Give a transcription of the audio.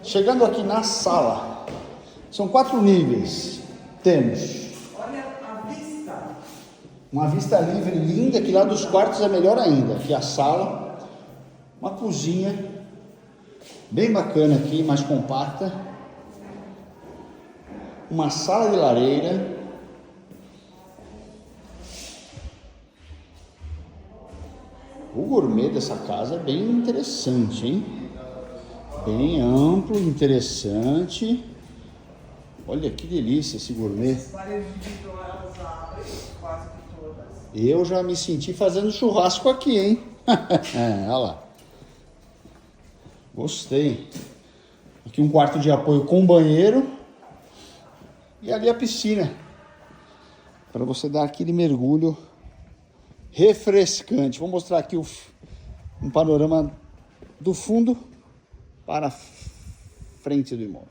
Chegando aqui na sala, são 4 níveis. Temos uma vista livre linda, que lá dos quartos é melhor ainda. Aqui a sala, uma cozinha bem bacana aqui, mais compacta, uma sala de lareira, o gourmet dessa casa é bem interessante, hein? Bem amplo, interessante. Olha que delícia esse gourmet. As paredes de vidro elas abrem quase que todas. Eu já me senti fazendo churrasco aqui, hein? Olha lá. Gostei. Aqui um quarto de apoio com banheiro. E ali a piscina. Para você dar aquele mergulho refrescante. Vou mostrar aqui um panorama do fundo para a frente do imóvel.